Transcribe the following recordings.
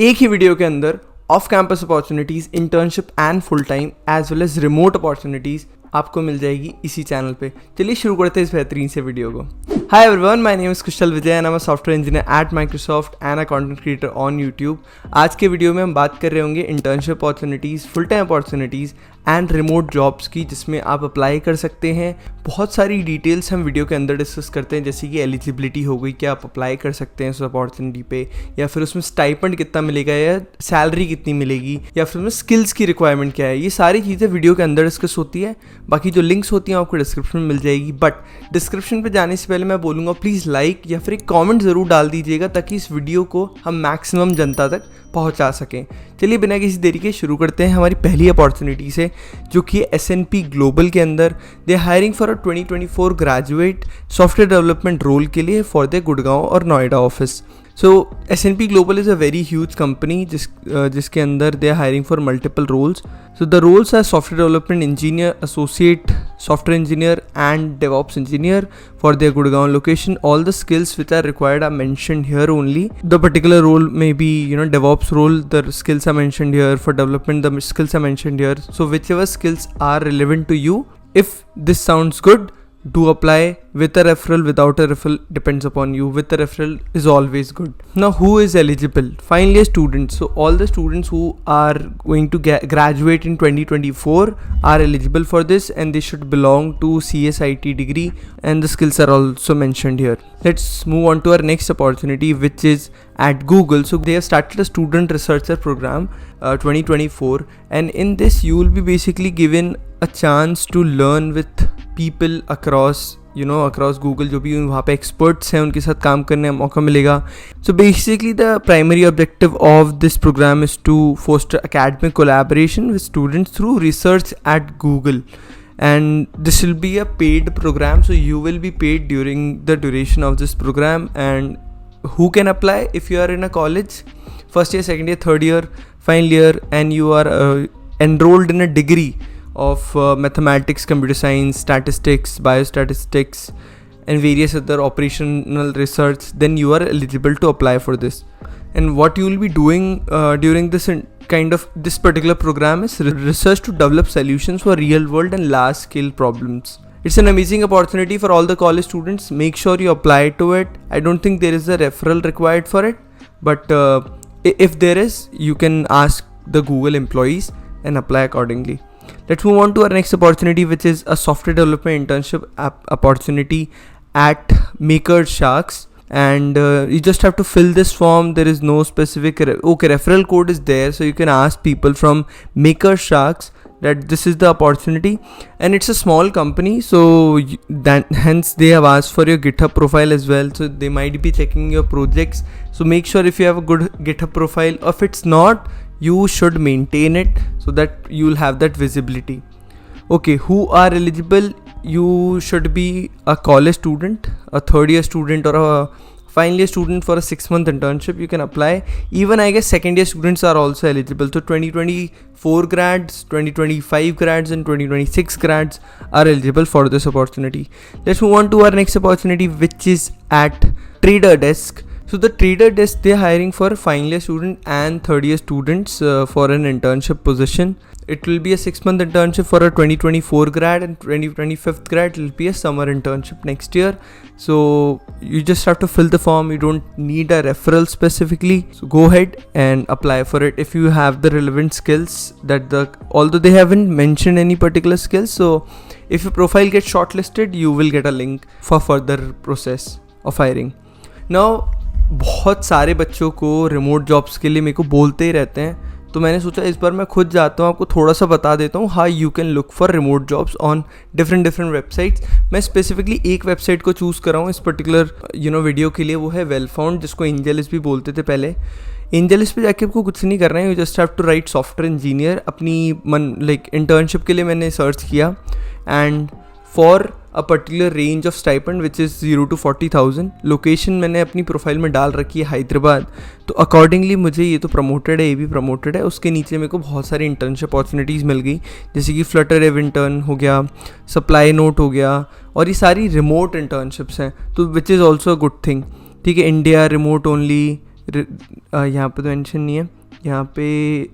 एक ही वीडियो के अंदर off campus opportunities, internship and full time as well as remote opportunities आपको मिल जाएगी इसी चैनल पे। चलिए शुरू करते हैं इस बेहतरीन से वीडियो को। Hi everyone, my name is Kushal Vijay and I am a software engineer at Microsoft and a content creator on YouTube. आज के वीडियो में हम बात कर रहे होंगे internship opportunities, full time opportunities and remote jobs की, जिसमें आप अप्लाई कर सकते हैं। बहुत सारी डिटेल्स हम वीडियो के अंदर डिस्कस करते हैं, जैसे कि एलिजिबिलिटी हो गई, क्या आप अप्लाई कर सकते हैं उस अपॉर्चुनिटी पे, या फिर उसमें स्टाइपेंड कितना मिलेगा, या सैलरी कितनी मिलेगी, या फिर उसमें स्किल्स की रिक्वायरमेंट क्या है। ये सारी चीज़ें वीडियो के अंदर डिस्कस होती है। बाकी जो लिंक्स होती हैं आपको डिस्क्रिप्शन में मिल जाएगी। बट डिस्क्रिप्शन पे जाने से पहले मैं बोलूँगा प्लीज़ लाइक या फिर एक कमेंट ज़रूर डाल दीजिएगा, ताकि इस वीडियो को हम मैक्सिमम जनता तक पहुंचा सकें। चलिए बिना किसी देरी के शुरू करते हैं हमारी पहली अपॉर्चुनिटी से, जो कि S&P ग्लोबल के अंदर they hiring for a 2024 graduate software development role के लिए फॉर द गुड़गांव और Noida office. So S&P Global is a very huge company जिसके अंदर they are hiring for multiple roles. So the roles are software development engineer, associate software engineer and DevOps engineer for their Gurgaon location. All the skills which are required are mentioned here only. The particular role may be DevOps role. The skills are mentioned here. For development, the skills are mentioned here. So whichever skills are relevant to you, if this sounds good, do apply. With a referral, without a referral, depends upon you. With a referral is always good. Now, who is eligible? Final year students. So all the students who are going to graduate in 2024 are eligible for this, and they should belong to CSIT degree, and the skills are also mentioned here. Let's move on to our next opportunity, which is at Google. So they have started a student researcher program 2024, and in this you will be basically given a chance to learn with people across Google, जो भी वहाँ पे experts हैं उनके साथ काम करने का मौका मिलेगा। So basically the primary objective of this program is to foster academic collaboration with students through research at Google, and this will be a paid program, so you will be paid during the duration of this program. And who can apply? If you are in a college, first year, second year, third year, final year, and you are enrolled in a degree of mathematics, computer science, statistics, biostatistics and various other operational research, then you are eligible to apply for this. And what you will be doing during this this particular program is research to develop solutions for real world and large scale problems. It's an amazing opportunity for all the college students. Make sure you apply to it. I don't think there is a referral required for it, but if there is, you can ask the Google employees and apply accordingly. Let's move on to our next opportunity, which is a software development internship opportunity at Maker Sharks. And you just have to fill this form. There is no specific referral code is there, so you can ask people from Maker Sharks that this is the opportunity. And it's a small company, so hence they have asked for your GitHub profile as well, so they might be checking your projects. So make sure if you have a good GitHub profile, or if it's not, you should maintain it so that you will have that visibility. Okay, who are eligible? You should be a college student, a third year student, or a final year student for a 6-month internship. You can apply. Even I guess second year students are also eligible. So 2024 grads, 2025 grads and 2026 grads are eligible for this opportunity. Let's move on to our next opportunity, which is at Trader Desk. So the Trader Desk, they are hiring for final year student and third year students for an internship position. It will be a 6-month internship for a 2024 grad, and 2025 grad it will be a summer internship next year. So you just have to fill the form. You don't need a referral specifically. So go ahead and apply for it if you have the relevant skills although they haven't mentioned any particular skills. So if your profile gets shortlisted, you will get a link for further process of hiring. Now बहुत सारे बच्चों को remote jobs के लिए मेरे को बोलते ही रहते हैं, तो मैंने सोचा इस बार मैं खुद जाता हूँ, आपको थोड़ा सा बता देता हूँ how you can look for remote jobs on different websites. मैं स्पेसिफिकली एक वेबसाइट को चूज़ कर रहा हूँ इस पर्टिकुलर वीडियो के लिए, वो है वेल फाउंड, जिसको एंजेलिस भी बोलते थे पहले। एंजेलिस पे जाके आपको कुछ नहीं करना है, you just have to write software engineer. अपनी इंटर्नशिप के लिए मैंने सर्च किया, and for a particular range of stipend which is 0 to 40,000। Location मैंने अपनी प्रोफाइल में डाल रखी है हैदराबाद, तो अकॉर्डिंगली मुझे ये तो प्रमोटेड है, ये भी प्रमोटेड है। उसके नीचे मेरे को बहुत सारी इंटर्नशिप अपॉर्चुनिटीज़ मिल गई, जैसे कि फ्लटर डेव इंटर्न हो गया, सप्लाई नोट हो गया, और ये सारी रिमोट इंटर्नशिप्स हैं, तो which is also a good thing. ठीक है, इंडिया रिमोट ओनली, यहाँ पे तो मेंशन नहीं है, यहाँ पे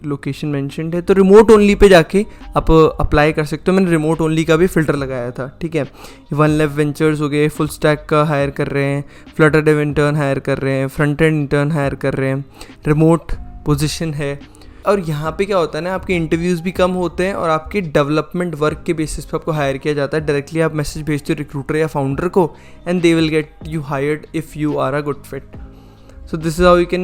लोकेशन मेंशनड है, तो रिमोट ओनली पे जाके आप अप्लाई कर सकते हो। मैंने रिमोट ओनली का भी फ़िल्टर लगाया था, ठीक है। वन लेव वेंचर्स हो गए, फुल स्टैक का हायर कर रहे हैं, फ्लटर डेव इंटर्न हायर कर रहे हैं, फ्रंट एंड इंटर्न हायर कर रहे हैं, रिमोट पोजीशन है। और यहाँ पे क्या होता है ना, आपके इंटरव्यूज़ भी कम होते हैं और आपके डेवलपमेंट वर्क के बेसिस पे आपको हायर किया जाता है। डायरेक्टली आप मैसेज भेजते हो रिक्रूटर या फाउंडर को and they will get you hired if you are a good fit. So this is how you can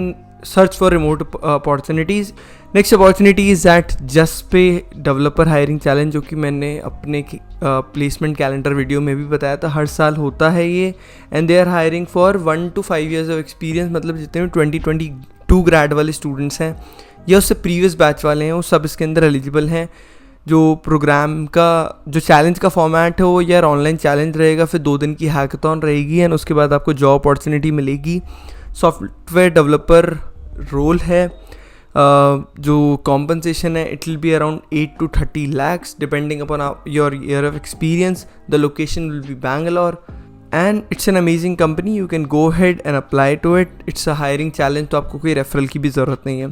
search for remote opportunities. Next opportunity is at JustPay Developer Hiring Challenge, जो कि मैंने अपने placement calendar video में भी बताया था। हर साल होता है ये, and they are hiring for 1 to 5 years of experience. मतलब जितने भी 2022 ग्रेड वाले स्टूडेंट्स हैं या उससे प्रीवियस बैच वाले हैं, वो सब इसके अंदर एलिजिबल हैं। जो प्रोग्राम का जो चैलेंज का फॉर्मेट है वो यार ऑनलाइन चैलेंज रहेगा, फिर 2 दिन की हैकाथॉन रहेगी एंड उसके बाद आपको जॉब अपॉर्चुनिटी मिलेगी। सॉफ्टवेयर डेवलपर रोल है। जो कॉम्पनसेशन है it will be around 8 to 30 lakhs depending upon your year of experience. The location will be Bangalore and it's an amazing company, you can go head and apply to it. It's a hiring challenge, तो आपको कोई referral की भी ज़रूरत नहीं है।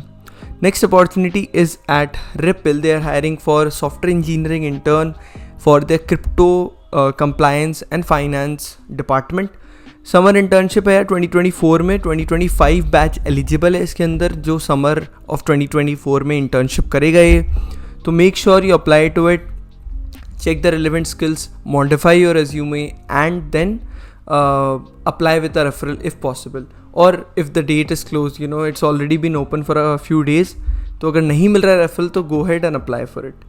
Next opportunity is at Ripple. They are hiring for software engineering intern for the crypto compliance and finance department. Summer internship है यार 2024 में। 2025 बैच एलिजिबल है इसके अंदर, जो समर ऑफ 2024 में इंटर्नशिप करेगा ये। तो make sure you apply to it, check the relevant skills, modify your resume and then apply with a referral if possible. और if the date is close, you know it's already been open for a few days, तो अगर नहीं मिल रहा है referral तो go head and apply for it.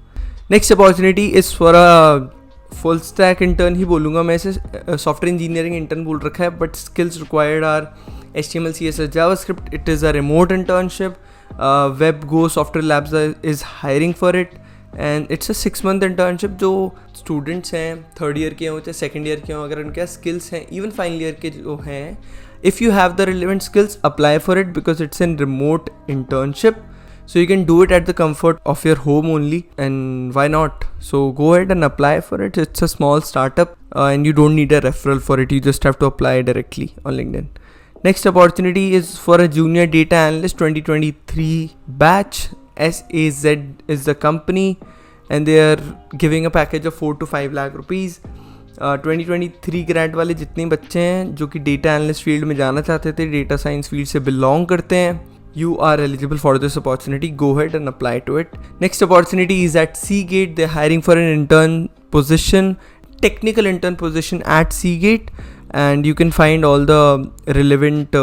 Next opportunity is for a full stack intern ही बोलूँगा मैं इसे, सॉफ्टवेयर इंजीनियरिंग इंटर्न बोल रखा है, but skills required are HTML, CSS, JavaScript. It is a remote internship. WebGo Software Labs is hiring for it and it's a 6-month internship. जो students हैं 3rd year के हों चाहे 2nd ईयर के हों, अगर उनके पास स्किल्स हैं, इवन फाइनल ईयर के जो हैं, if you have the relevant skills, apply for it because it's a remote internship. So you can do it at the comfort of your home only, and why not? So go ahead and apply for it. It's a small startup and you don't need a referral for it. You just have to apply directly on LinkedIn. Next opportunity is for a junior data analyst 2023 batch. SAZ is the company and they are giving a package of 4 to 5 lakh rupees. 2023 grade वाले जितने बच्चे हैं जो कि data analyst field में जाना चाहते थे, डेटा साइंस फील्ड से बिलोंग करते हैं, you are eligible for this opportunity. Go ahead and apply to it. Next opportunity is at Seagate. They're hiring for an intern position, technical intern position at Seagate, and you can find all the relevant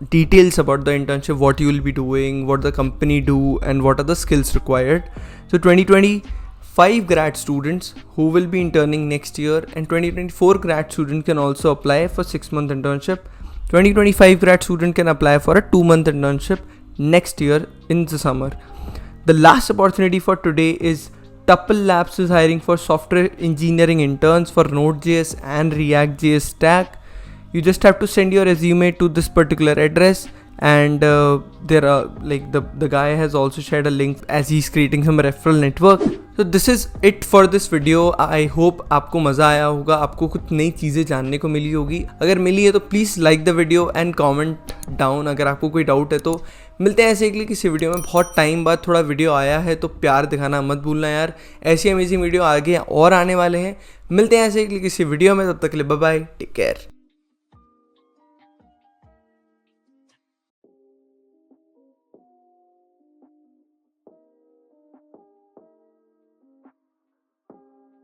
details about the internship, what you will be doing, what the company do, and what are the skills required. So 2025 grad students who will be interning next year, and 2024 grad students can also apply for 6-month internship. 2025 grad student can apply for a 2-month internship next year in the summer. The last opportunity for today is Tuple Labs is hiring for software engineering interns for Node.js and React.js stack. You just have to send your resume to this particular address, and there are like the guy has also shared a link as he's creating some referral network. So this is it for this video. I hope आपको मज़ा आया होगा, आपको कुछ नई चीज़ें जानने को मिली होगी। अगर मिली है तो please like the video and comment down अगर आपको कोई डाउट है तो। मिलते हैं ऐसे अगली किसी वीडियो में। बहुत टाइम बाद थोड़ा वीडियो आया है तो प्यार दिखाना मत भूलना यार। ऐसी अमेजिंग वीडियो आगे और आने वाले हैं। मिलते हैं ऐसे अगली किसी वीडियो में, तब तक के लिए बाय बाय, टेक केयर।